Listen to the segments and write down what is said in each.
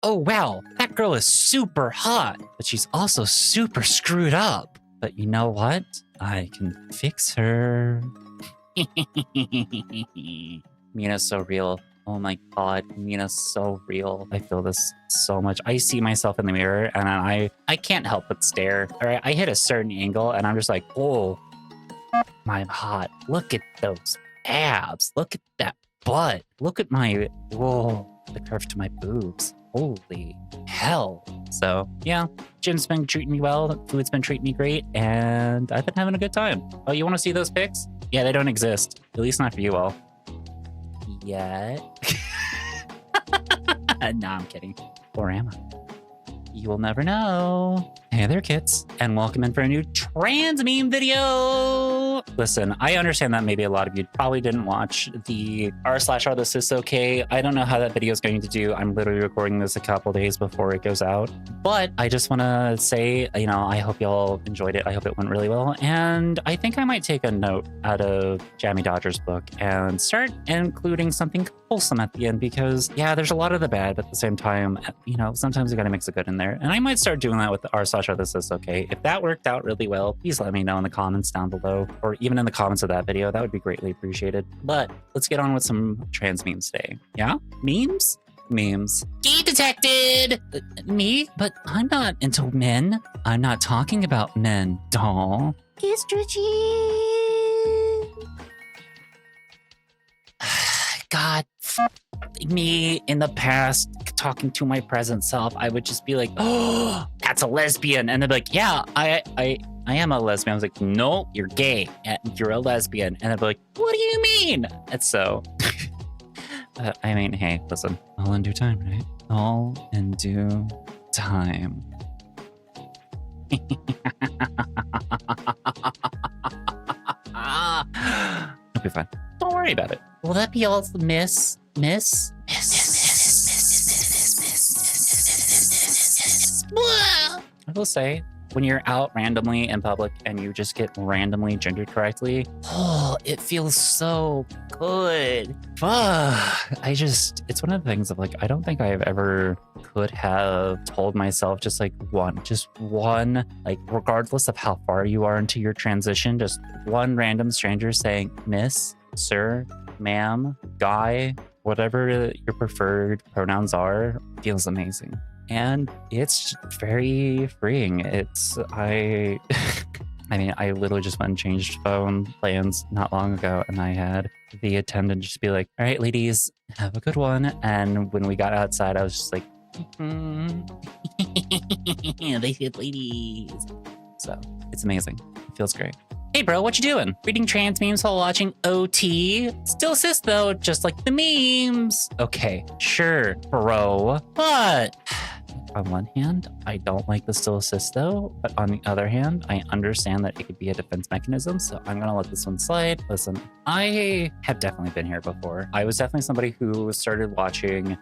oh wow, that girl is super hot, but she's also super screwed up. But you know what? I can fix her. Mina's so real. Oh my god, Mina's so real. I feel this so much. I see myself in the mirror and I can't help but stare. All right, I hit a certain angle and I'm just like, oh, I'm hot. Look at those abs. Look at that butt. Look at my, whoa, the curve to my boobs. Holy hell. So yeah, gym's been treating me well. Food's been treating me great. And I've been having a good time. Oh, you want to see those pics? Yeah, they don't exist. At least not for you all. Yet. Nah, I'm kidding. Or am I? You will never know. Hey there, kids, and welcome in for a new trans meme video. Listen, I understand that maybe a lot of you probably didn't watch the r/r this is okay. I don't know how that video is going to do. I'm literally recording this a couple days before it goes out. But I just want to say, you know, I hope y'all enjoyed it. I hope it went really well. And I think I might take a note out of Jamie Dodger's book and start including something wholesome at the end because, yeah, there's a lot of the bad, but at the same time, you know, sometimes you got to mix the good in there. And I might start doing that with the r/r this is okay. If that worked out really well, please let me know in the comments down below, or even in the comments of that video. That would be greatly appreciated. But let's get on with some trans memes today. Yeah? Memes? Memes. Gay detected! Me? But I'm not into men. I'm not talking about men, doll. Estrogen. God, me in the past, talking to my present self, I would just be like, oh, that's a lesbian. And they'd be like, yeah, I am a lesbian. I was like, no, you're gay. You're a lesbian. And they'd be like, what do you mean? And so, I mean, hey, listen, all in due time, right? All in due time. It'll be fine. Don't worry about it. Will that be all, miss? I will say, when you're out randomly in public and you just get randomly gendered correctly, oh, it feels so good. It's one of the things of like, I don't think I've ever could have told myself just one, like regardless of how far you are into your transition, just one random stranger saying, miss, sir, ma'am, guy, whatever your preferred pronouns are, feels amazing. And it's very freeing. I mean, I literally just went and changed phone plans not long ago, and I had the attendant just be like, all right, ladies, have a good one. And when we got outside, I was just like, they said ladies. So it's amazing. It feels great. Hey bro, what you doing? Reading trans memes while watching OT? Still cis though, just like the memes. Okay, sure, bro. But on one hand, I don't like the still cis though. But on the other hand, I understand that it could be a defense mechanism. So I'm gonna let this one slide. Listen, I have definitely been here before. I was definitely somebody who started watching.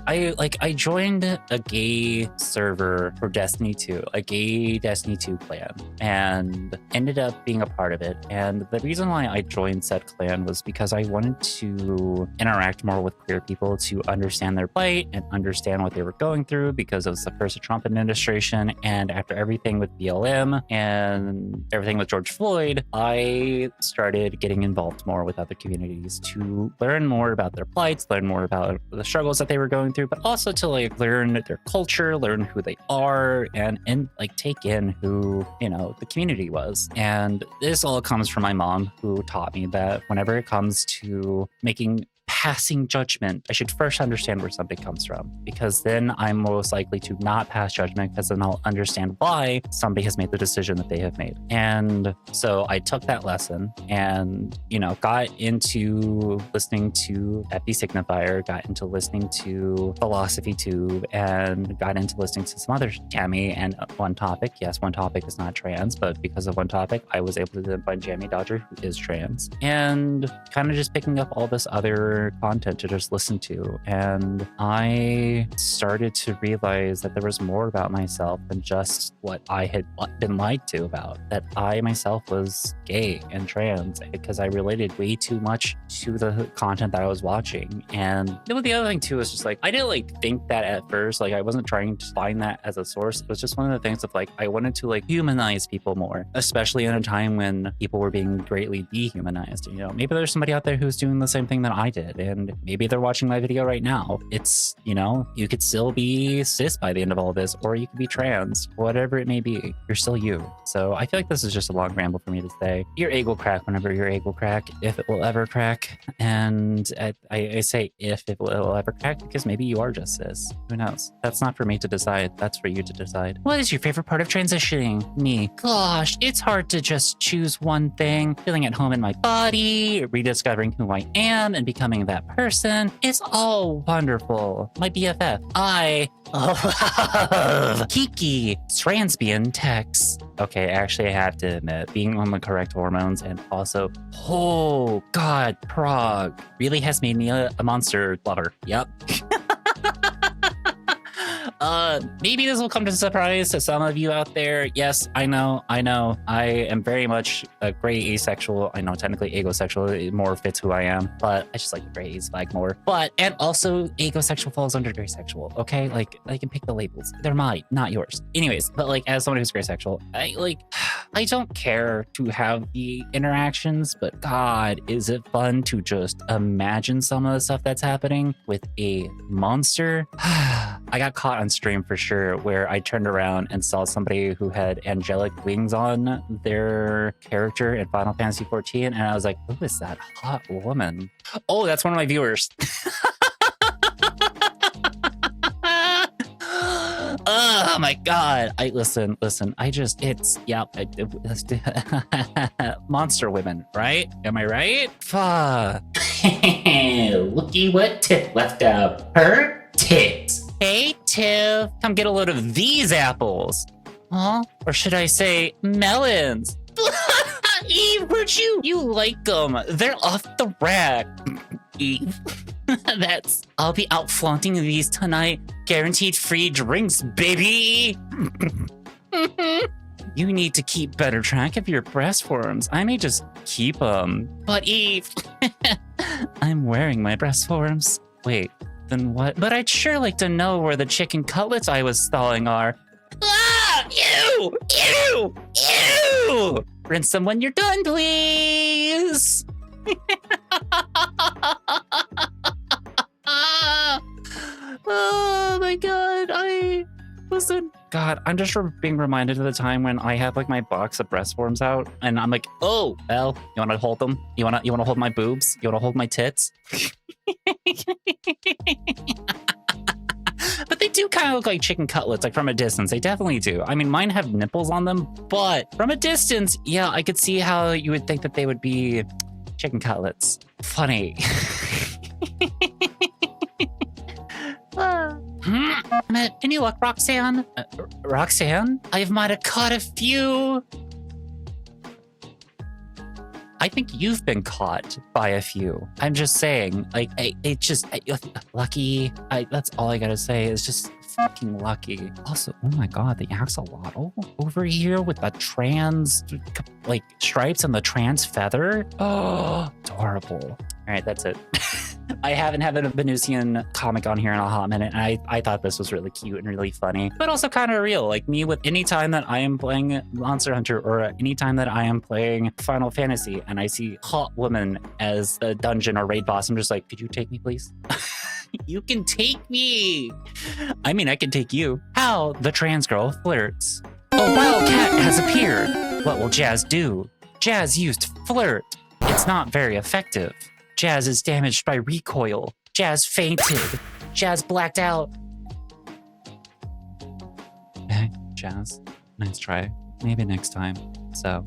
I joined a gay server for Destiny 2, a gay Destiny 2 clan, and ended up being a part of it. And the reason why I joined said clan was because I wanted to interact more with queer people to understand their plight and understand what they were going through, because it was the first Trump administration. And after everything with BLM and everything with George Floyd, I started getting involved more with other communities to learn more about their plights, learn more about the struggles that they were going through, but also to like learn their culture, learn who they are, and like take in who, you know, the community was. And this all comes from my mom, who taught me that whenever it comes to making passing judgment, I should first understand where something comes from, because then I'm most likely to not pass judgment, because then I'll understand why somebody has made the decision that they have made. And so I took that lesson and, you know, got into listening to Epi Signifier, got into listening to Philosophy Tube, and got into listening to some other Jamie and One Topic. Yes, One Topic is not trans, but because of One Topic, I was able to then find Jamie Dodger, who is trans, and kind of just picking up all this other more content to just listen to. And I started to realize that there was more about myself than just what I had been lied to about, that I myself was gay and trans, because I related way too much to the content that I was watching. And the other thing too is just like, I didn't like think that at first. Like I wasn't trying to find that as a source. It was just one of the things of like, I wanted to like humanize people more, especially in a time when people were being greatly dehumanized. You know, maybe there's somebody out there who's doing the same thing that I did, and maybe they're watching my video right now. It's, you know, you could still be cis by the end of all this, or you could be trans, whatever it may be. You're still you. So I feel like this is just a long ramble for me to say. Your egg will crack whenever your egg will crack, if it will ever crack. And I say if it will ever crack because maybe you are just cis. Who knows? That's not for me to decide. That's for you to decide. What is your favorite part of transitioning? Me. Gosh, it's hard to just choose one thing. Feeling at home in my body, rediscovering who I am, and becoming that person. It's all wonderful. My BFF. I love Kiki, transbian Tex. Okay, actually, I have to admit, being on the correct hormones and also, oh God, Prague really has made me a monster lover. Yep. Maybe this will come as a surprise to some of you out there. Yes, I know. I am very much a gray asexual. I know technically agosexual, it more fits who I am, but I just like the gray ace flag more. But, and also agosexual falls under gray sexual, okay? Like, I can pick the labels. They're mine, not yours. Anyways, but like, as someone who's gray sexual, I don't care to have the interactions, but God, is it fun to just imagine some of the stuff that's happening with a monster? I got caught on stream for sure, where I turned around and saw somebody who had angelic wings on their character in Final Fantasy XIV, and I was like, who is that hot woman? Oh, that's one of my viewers. Oh my God. Listen, monster women, right? Am I right? Fuck. Looky what Tiff left out. Her tits. Hey, Tiff, come get a load of these apples. Huh? Or should I say melons? Eve, where'd you like them? They're off the rack. Eve. I'll be out flaunting these tonight. Guaranteed free drinks, baby. You need to keep better track of your breast forms. I may just keep them. But Eve, I'm wearing my breast forms. Wait, then what? But I'd sure like to know where the chicken cutlets I was thawing are. Ah! Ew! Ew! Ew! Rinse them when you're done, please. Oh my God, listen. God, I'm just being reminded of the time when I have like my box of breast forms out, and I'm like, oh, well, you want to hold them? You want to hold my boobs? You want to hold my tits? But they do kind of look like chicken cutlets, like from a distance. They definitely do. I mean, mine have nipples on them, but from a distance, yeah, I could see how you would think that they would be chicken cutlets. Funny. Any luck, Roxanne? Roxanne? I might have caught a few. I think you've been caught by a few. I'm just saying, like, lucky. That's all I gotta say is just fucking lucky. Also, oh my God, the axolotl over here with the trans, like, stripes and the trans feather. Oh, adorable. All right, that's it. I haven't had a Venusian comic on here in a hot minute, and I thought this was really cute and really funny, but also kind of real. Like me with any time that I am playing Monster Hunter or any time that I am playing Final Fantasy and I see hot woman as a dungeon or raid boss, I'm just like, could you take me, please? You can take me. I mean, I can take you. How the trans girl flirts. A wild cat has appeared. What will Jazz do? Jazz used flirt. It's not very effective. Jazz is damaged by recoil. Jazz fainted. Jazz blacked out. Hey, Jazz. Nice try. Maybe next time. So,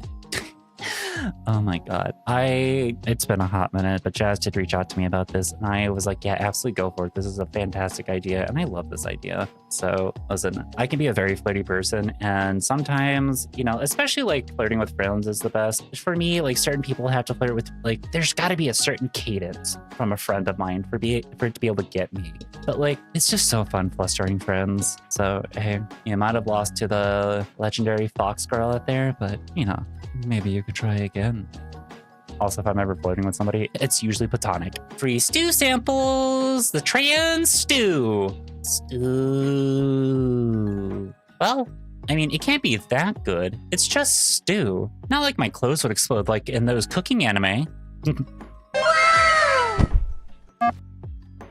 Oh my God. It's been a hot minute, but Jazz did reach out to me about this and I was like, yeah, absolutely go for it. This is a fantastic idea. And I love this idea. So listen, I can be a very flirty person. And sometimes, especially like flirting with friends is the best. For me, like certain people have to flirt with, like, there's got to be a certain cadence from a friend of mine for it to be able to get me. But like, it's just so fun flustering friends. So, hey, you might have lost to the legendary Fox girl out there, but maybe you could try again. Also, if I'm ever flirting with somebody, it's usually platonic. Free stew samples, the trans stew. Stew. Well, I mean, it can't be that good. It's just stew. Not like my clothes would explode like in those cooking anime.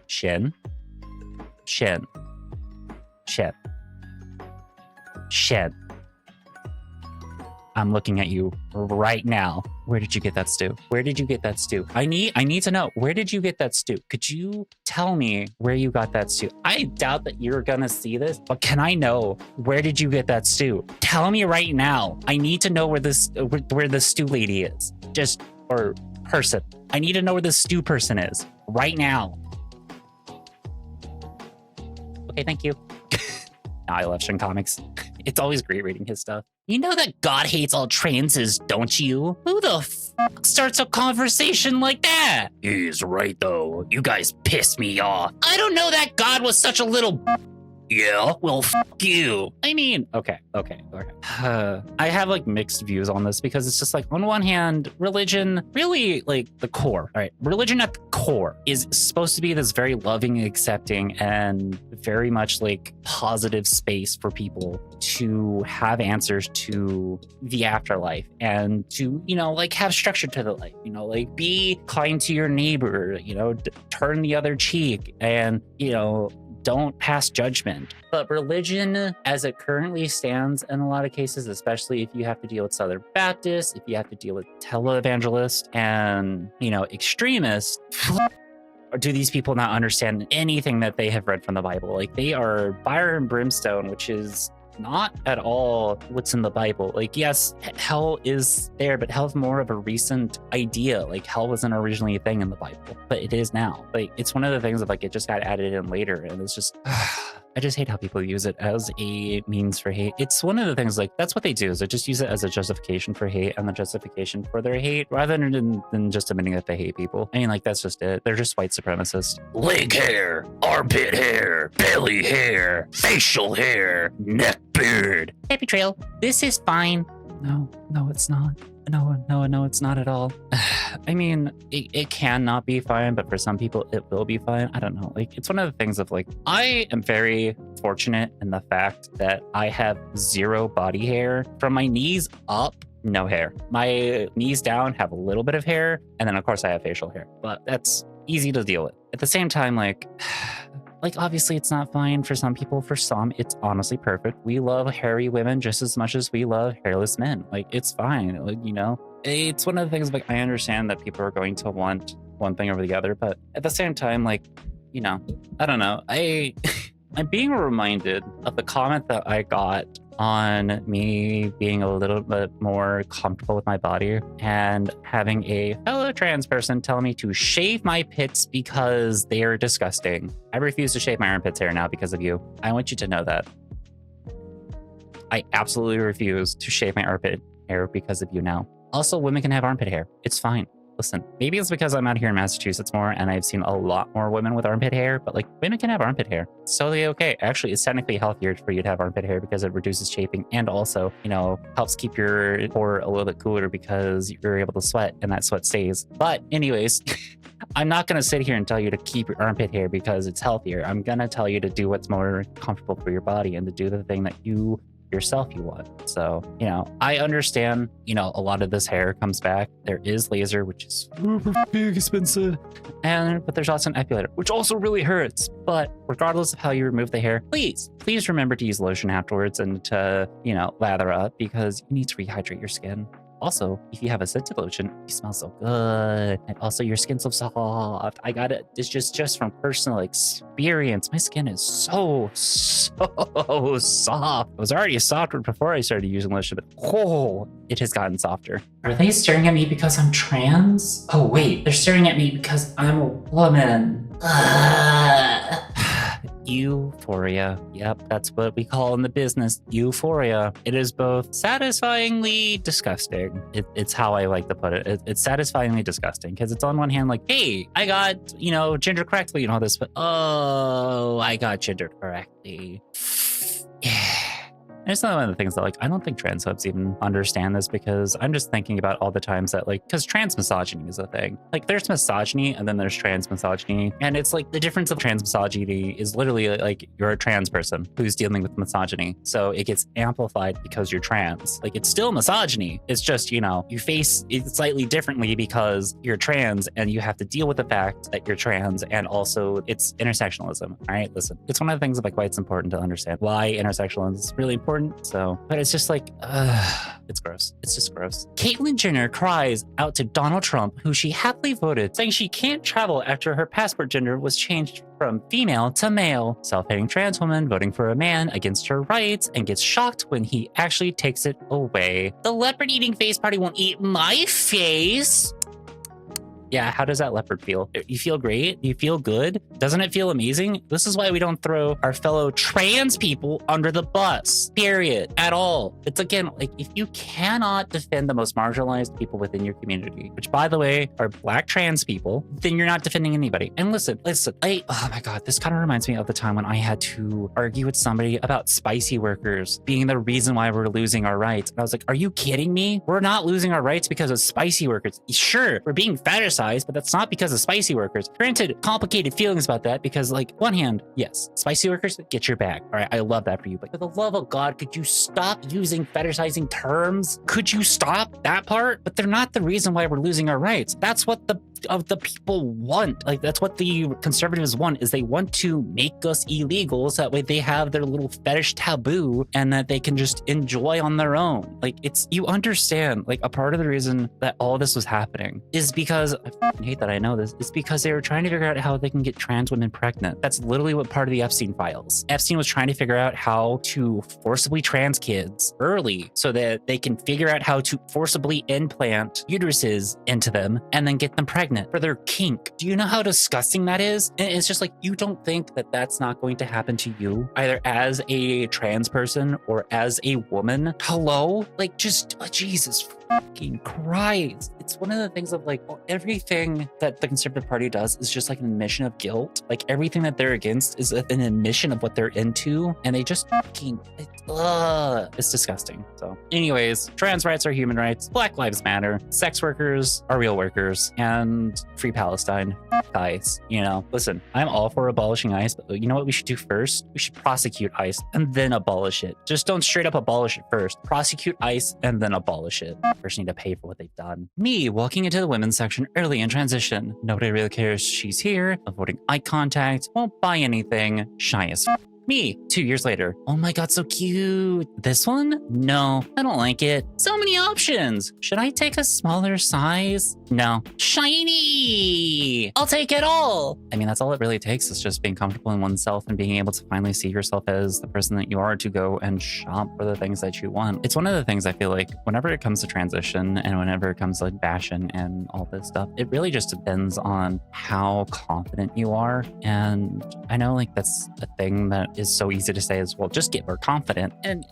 Shin. Shin. Shin. Shin. I'm looking at you right now. Where did you get that stew? Where did you get that stew? I need to know, where did you get that stew? Could you tell me where you got that stew? I doubt that you're gonna see this, but can I know, where did you get that stew? Tell me right now. I need to know where the stew lady is. Or person. I need to know where the stew person is right now. Okay, thank you. I love Shin Comics. It's always great reading his stuff. You know that God hates all transes, don't you? Who the fuck starts a conversation like that? He's right, though. You guys piss me off. I don't know that God was such a little... Yeah, well, fuck you. I mean, okay. I have like mixed views on this because it's just like, on one hand, religion, really like the core, all right? Religion at the core is supposed to be this very loving, accepting, and very much like positive space for people to have answers to the afterlife and to, like have structure to the life, like be kind to your neighbor, turn the other cheek and, don't pass judgment. But religion, as it currently stands in a lot of cases, especially if you have to deal with Southern Baptists, if you have to deal with televangelists and, extremists, do these people not understand anything that they have read from the Bible? Like, they are fire and brimstone, which is not at all what's in the Bible. Like, yes, hell is there, but hell's more of a recent idea. Like, hell wasn't originally a thing in the Bible, but it is now. Like, it's one of the things of like, it just got added in later, and it's just I just hate how people use it as a means for hate. It's one of the things, like, that's what they do, is they just use it as a justification for hate and the justification for their hate, rather than just admitting that they hate people. I mean, like, that's just it. They're just white supremacists. Leg hair, armpit hair, belly hair, facial hair, neck beard. Happy trail. This is fine. No, it's not. No, it's not at all. I mean, it can not be fine, but for some people it will be fine. I don't know. Like, it's one of the things of like, I am very fortunate in the fact that I have zero body hair. From my knees up, no hair. My knees down have a little bit of hair. And then of course I have facial hair, but that's easy to deal with. At the same time, like obviously it's not fine for some people. For some, it's honestly perfect. We love hairy women just as much as we love hairless men. Like, it's fine. Like, it's one of the things, like, I understand that people are going to want one thing over the other, but at the same time, like, I don't know. I'm being reminded of the comment that I got on me being a little bit more comfortable with my body and having a fellow trans person tell me to shave my pits because they are disgusting. I refuse to shave my armpits hair now because of you. I want you to know that. I absolutely refuse to shave my armpit hair because of you now. Also, women can have armpit hair. It's fine. Listen, maybe it's because I'm out here in Massachusetts more and I've seen a lot more women with armpit hair, but like, women can have armpit hair. It's totally okay. Actually, it's technically healthier for you to have armpit hair because it reduces chafing and also, helps keep your core a little bit cooler because you're able to sweat and that sweat stays. But anyways, I'm not going to sit here and tell you to keep your armpit hair because it's healthier. I'm going to tell you to do what's more comfortable for your body and to do the thing that you yourself you want. So, I understand, a lot of this hair comes back. There is laser, which is super big expensive. But there's also an epilator, which also really hurts. But regardless of how you remove the hair, please remember to use lotion afterwards and to, lather up because you need to rehydrate your skin. Also, if you have a scented lotion, you smell so good. And also your skin's so soft. I got it. It's just from personal experience. My skin is so soft. It was already softer before I started using lotion, but it has gotten softer. Are they staring at me because I'm trans? Oh wait, they're staring at me because I'm a woman. Euphoria. Yep, that's what we call in the business euphoria. It is both satisfyingly disgusting. It's how I like to put it. It's satisfyingly disgusting because it's on one hand like, hey, I got, gender correctly and all this, but oh, I got gender correctly. And it's not one of the things that I don't think transphobes even understand this, because I'm just thinking about all the times that because trans misogyny is a thing. There's misogyny and then there's trans misogyny. And it's the difference of trans misogyny is literally you're a trans person who's dealing with misogyny. So it gets amplified because you're trans. It's still misogyny. It's just, you face it slightly differently because you're trans and you have to deal with the fact that you're trans, and also it's intersectionalism. All right, listen, it's one of the things why it's important to understand why intersectionalism is really important. So, but it's just it's gross. It's just gross. Caitlyn Jenner cries out to Donald Trump, who she happily voted, saying she can't travel after her passport gender was changed from female to male. Self-hating trans woman voting for a man against her rights and gets shocked when he actually takes it away. The leopard eating face party won't eat my face. Yeah, how does that leopard feel? You feel great? You feel good? Doesn't it feel amazing? This is why we don't throw our fellow trans people under the bus, period, at all. It's again, if you cannot defend the most marginalized people within your community, which by the way are Black trans people, then you're not defending anybody. And listen, oh my God, this kind of reminds me of the time when I had to argue with somebody about spicy workers being the reason why we're losing our rights. And I was like, are you kidding me? We're not losing our rights because of spicy workers. Sure, we're being fetishized, but that's not because of spicy workers. Granted, complicated feelings about that because one hand, yes, spicy workers, get your bag. All right, I love that for you. But for the love of God, could you stop using fetishizing terms? Could you stop that part? But they're not the reason why we're losing our rights. That's what the people want. That's what the conservatives want, is they want to make us illegal so that way they have their little fetish taboo and that they can just enjoy on their own. You understand, a part of the reason that all this was happening is because, I hate that I know this, it's because they were trying to figure out how they can get trans women pregnant. That's literally what part of the Epstein files. Epstein was trying to figure out how to forcibly trans kids early so that they can figure out how to forcibly implant uteruses into them and then get them pregnant for their kink. Do you know how disgusting that is? And it's just you don't think that that's not going to happen to you, either as a trans person or as a woman? Hello? Jesus fucking Christ. It's one of the things of everything that the Conservative Party does is just an admission of guilt. Everything that they're against is an admission of what they're into, and they just fucking, it's disgusting. So anyways, trans rights are human rights, Black Lives Matter, sex workers are real workers, and free Palestine. ICE, listen, I'm all for abolishing ICE, but you know what we should do first? We should prosecute ICE and then abolish it. Just don't straight up abolish it first. Prosecute ICE and then abolish it. First need to pay for what they've done. Me walking into the women's section early in transition. Nobody really cares she's here. Avoiding eye contact. Won't buy anything. Shy as f. Me, 2 years later. Oh my God, so cute. This one? No, I don't like it. So many options. Should I take a smaller size? No. Shiny! I'll take it all. I mean, that's all it really takes, is just being comfortable in oneself and being able to finally see yourself as the person that you are to go and shop for the things that you want. It's one of the things I feel whenever it comes to transition and whenever it comes to fashion and all this stuff, it really just depends on how confident you are. And I know that's a thing that is so easy to say as well, just get more confident. And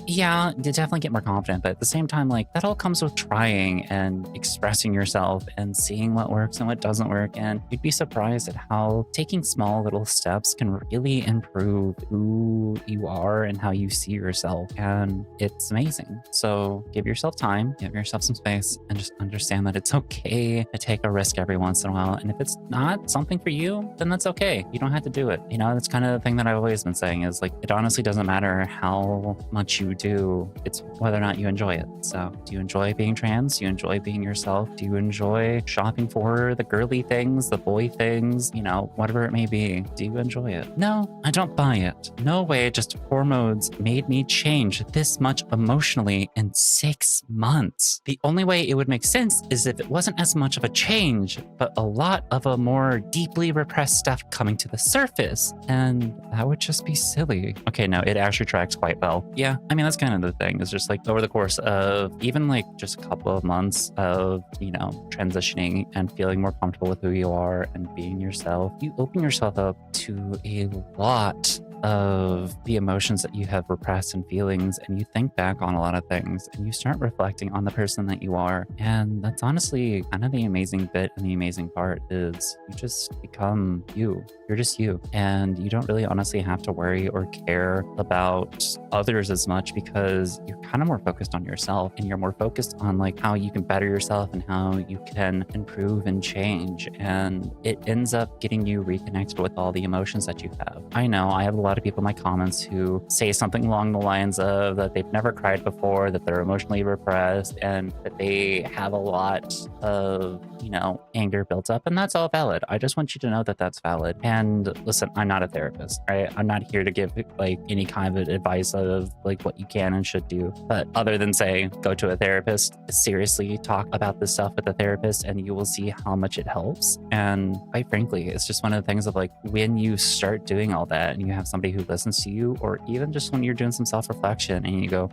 yeah, you definitely get more confident, but at the same time, that all comes with trying and expressing yourself and seeing what works and what doesn't work. And you'd be surprised at how taking small little steps can really improve who you are and how you see yourself. And it's amazing. So give yourself time, give yourself some space, and just understand that it's okay to take a risk every once in a while. And if it's not something for you, then that's okay. You don't have to do it. That's kind of the thing that I always always been saying is like, it honestly doesn't matter how much you do. It's whether or not you enjoy it. So do you enjoy being trans? Do you enjoy being yourself? Do you enjoy shopping for the girly things, the boy things, you know, whatever it may be? Do you enjoy it? No, I don't buy it. No way, just hormones made me change this much emotionally in 6 months. The only way it would make sense is if it wasn't as much of a change, but a lot of a more deeply repressed stuff coming to the surface. And that would just be silly. Okay, no, it actually tracks quite well. Yeah, I mean, that's kind of the thing. It's just like over the course of even like just a couple of months of, you know, transitioning and feeling more comfortable with who you are and being yourself, you open yourself up to a lot of the emotions that you have repressed and feelings, and you think back on a lot of things and you start reflecting on the person that you are. And that's honestly kind of the amazing bit, and the amazing part is you just become you. You're just you, and you don't really honestly have to worry or care about others as much because you're kind of more focused on yourself, and you're more focused on like how you can better yourself and how you can improve and change. And it ends up getting you reconnected with all the emotions that you have. I know I have a lot of people in my comments who say something along the lines of that they've never cried before, that they're emotionally repressed, and that they have a lot of, you know, anger built up, and that's all valid. I just want you to know that that's valid. And listen, I'm not a therapist, right? I'm not here to give like any kind of advice of like what you can and should do. But other than say, go to a therapist, seriously talk about this stuff with a therapist, and you will see how much it helps. And quite frankly, it's just one of the things of like when you start doing all that and you have somebody who listens to you, or even just when you're doing some self-reflection and you go,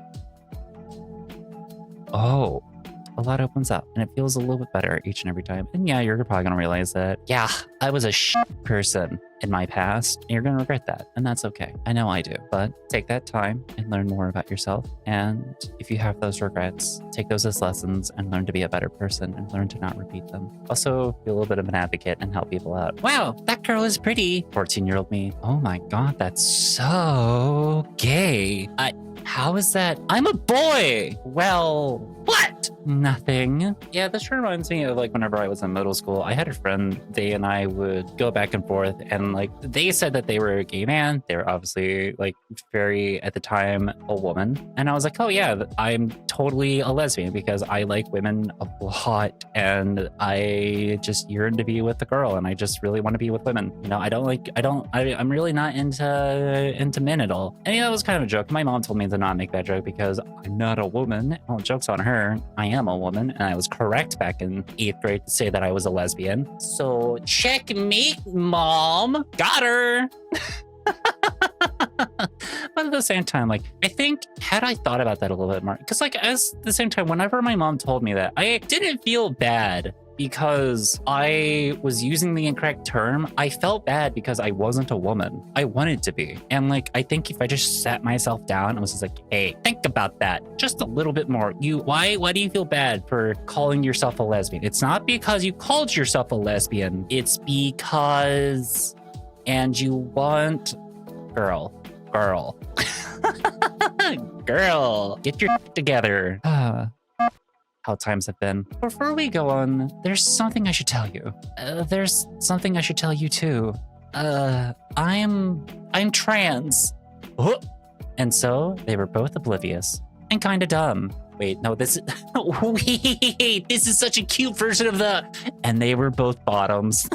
oh, a lot opens up and it feels a little bit better each and every time. And yeah, you're probably gonna realize that, yeah, I was a person in my past. And you're gonna regret that, and that's okay. I know I do, but take that time and learn more about yourself. And if you have those regrets, take those as lessons and learn to be a better person and learn to not repeat them. Also, be a little bit of an advocate and help people out. Wow, that girl is pretty. 14-year-old me. Oh my God, that's so gay. How is that? I'm a boy. Well, what? Nothing. Yeah, this reminds me of like whenever I was in middle school, I had a friend, they and I would go back and forth, and like they said that they were a gay man. They were obviously like very, at the time, a woman. And I was like, oh yeah, I'm totally a lesbian because I like women a lot and I just yearn to be with a girl and I just really want to be with women. You know, I'm really not into men at all. And that was kind of a joke. My mom told me to not make that joke because I'm not a woman. Well, joke's on her. I am a woman, and I was correct back in 8th grade to say that I was a lesbian. So checkmate, Mom. Got her. But at the same time, like, I think had I thought about that a little bit more, because like as the same time, whenever my mom told me that, I didn't feel bad because I was using the incorrect term. I felt bad because I wasn't a woman. I wanted to be. And like, I think if I just sat myself down and was just like, hey, think about that just a little bit more. Why do you feel bad for calling yourself a lesbian? It's not because you called yourself a lesbian. It's because, and you want girl, girl, get your together. How times have been. Before we go on, there's something I should tell you. There's something I should tell you too. I'm trans. Oh. And so they were both oblivious and kind of dumb. Wait, no, this is such a cute version of the, and they were both bottoms.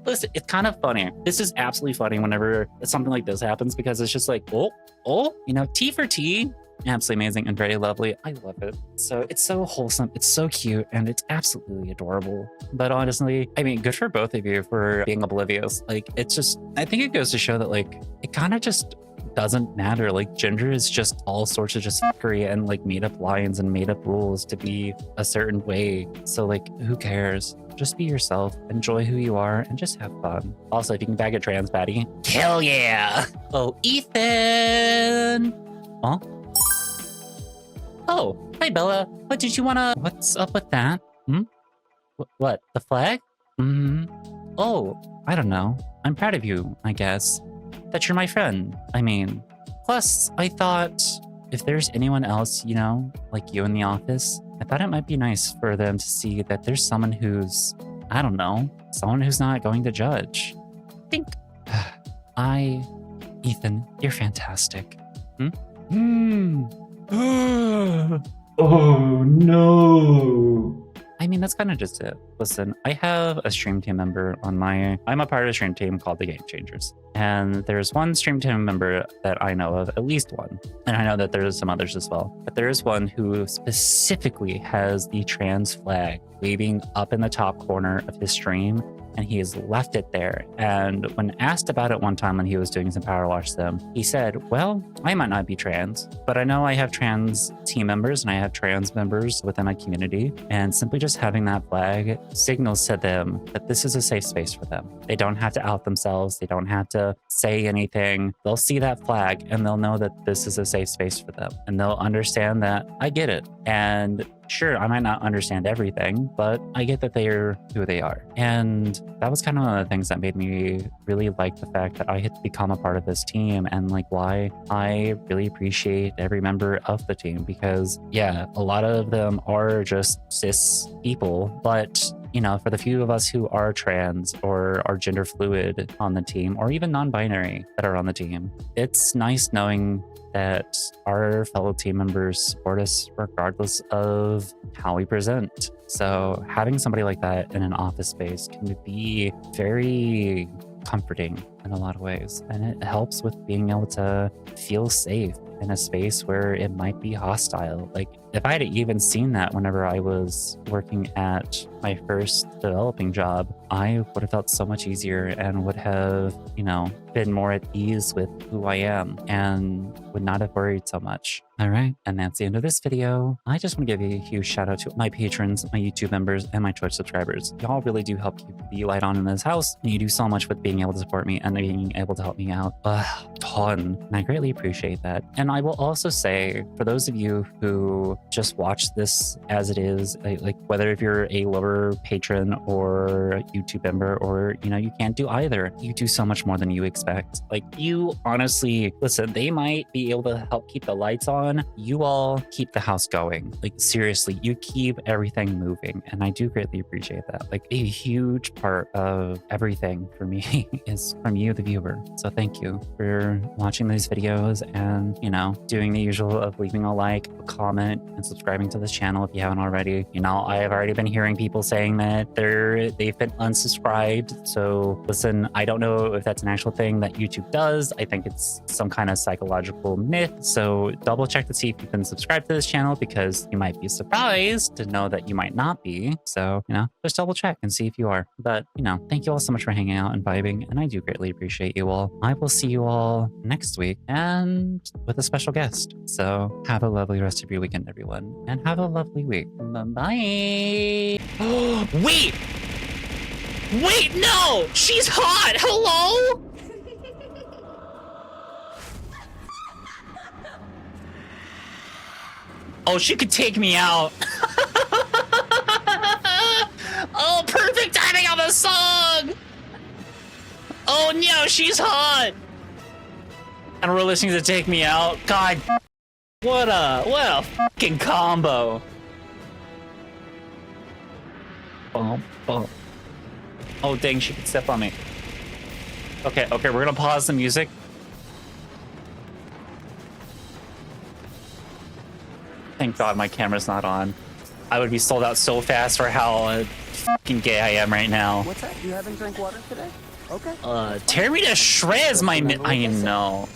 Listen, it's kind of funny. This is absolutely funny whenever something like this happens because it's just like, oh, you know, T for T. Absolutely amazing and very lovely. I love it. So it's so wholesome. It's so cute and it's absolutely adorable. But honestly, I mean, good for both of you for being oblivious. Like, it's just, I think it goes to show that like, it kind of just doesn't matter. Like, gender is just all sorts of just fuckery and like made up lines and made up rules to be a certain way. So like, who cares? Just be yourself, enjoy who you are, and just have fun. Also, if you can bag a trans baddie, hell yeah! Oh, Ethan! Huh? Oh, hi Bella. What did you wanna... What's up with that? What? The flag? Oh, I don't know. I'm proud of you, I guess. That you're my friend. I mean, plus, I thought if there's anyone else, you know, like you in the office, I thought it might be nice for them to see that there's someone who's, I don't know, someone who's not going to judge. Think. Ethan, you're fantastic. Oh no. I mean, that's kind of just it. Listen, I have a stream team member on I'm a part of a stream team called the Game Changers. And there's one stream team member that I know of, at least one. And I know that there's some others as well. But there is one who specifically has the trans flag waving up in the top corner of his stream. And he has left it there. And when asked about it one time when he was doing some Power Wash Sim, he said, well, I might not be trans, but I know I have trans team members and I have trans members within my community. And simply just having that flag signals to them that this is a safe space for them. They don't have to out themselves. They don't have to say anything. They'll see that flag and they'll know that this is a safe space for them. And they'll understand that I get it. And sure, I might not understand everything, but I get that they're who they are. And that was kind of one of the things that made me really like the fact that I had to become a part of this team, and like why I really appreciate every member of the team, because yeah, a lot of them are just cis people, but you know, for the few of us who are trans or are gender fluid on the team, or even non-binary that are on the team, it's nice knowing that our fellow team members support us regardless of how we present. So having somebody like that in an office space can be very comforting in a lot of ways. And it helps with being able to feel safe in a space where it might be hostile. Like if I had even seen that whenever I was working at my first developing job, I would have felt so much easier and would have, you know, been more at ease with who I am and would not have worried so much. All right, and that's the end of this video. I just want to give a huge shout out to my patrons, my YouTube members, and my Twitch subscribers. Y'all really do help keep the light on in this house, and you do so much with being able to support me and being able to help me out a ton, and I greatly appreciate that. And I will also say, for those of you who just watch this as it is, like whether if you're a lower patron or a YouTube member, or you know, you can't do either, you do so much more than you expect. Like you honestly, listen, they might be able to help keep the lights on, you all keep the house going. Like seriously, you keep everything moving, and I do greatly appreciate that. Like a huge part of everything for me is from you, the viewer. So thank you for watching these videos and, you know, doing the usual of leaving a like, a comment, and subscribing to this channel if you haven't already. You know, I have already been hearing people saying that they've been unsubscribed. So listen, I don't know if that's an actual thing that YouTube does. I think it's some kind of psychological myth. So double check to see if you've been subscribed to this channel, because you might be surprised to know that you might not be. So, you know, just double check and see if you are. But, you know, thank you all so much for hanging out and vibing, and I do greatly appreciate you all. I will see you all next week and with a special guest. So have a lovely rest of your weekend, everyone, and have a lovely week. Bye. Wait! Wait, no! She's hot! Hello? Oh, she could take me out. Oh, perfect timing on the song. Oh no, she's hot. And we're listening to Take Me Out. God, what a fucking combo. Boom, boom. Oh dang, she could step on me. Okay, we're gonna pause the music. Thank God my camera's not on. I would be sold out so fast for how fucking gay I am right now. What's that? You haven't drank water today? Okay. Tear me to shreds, my I know.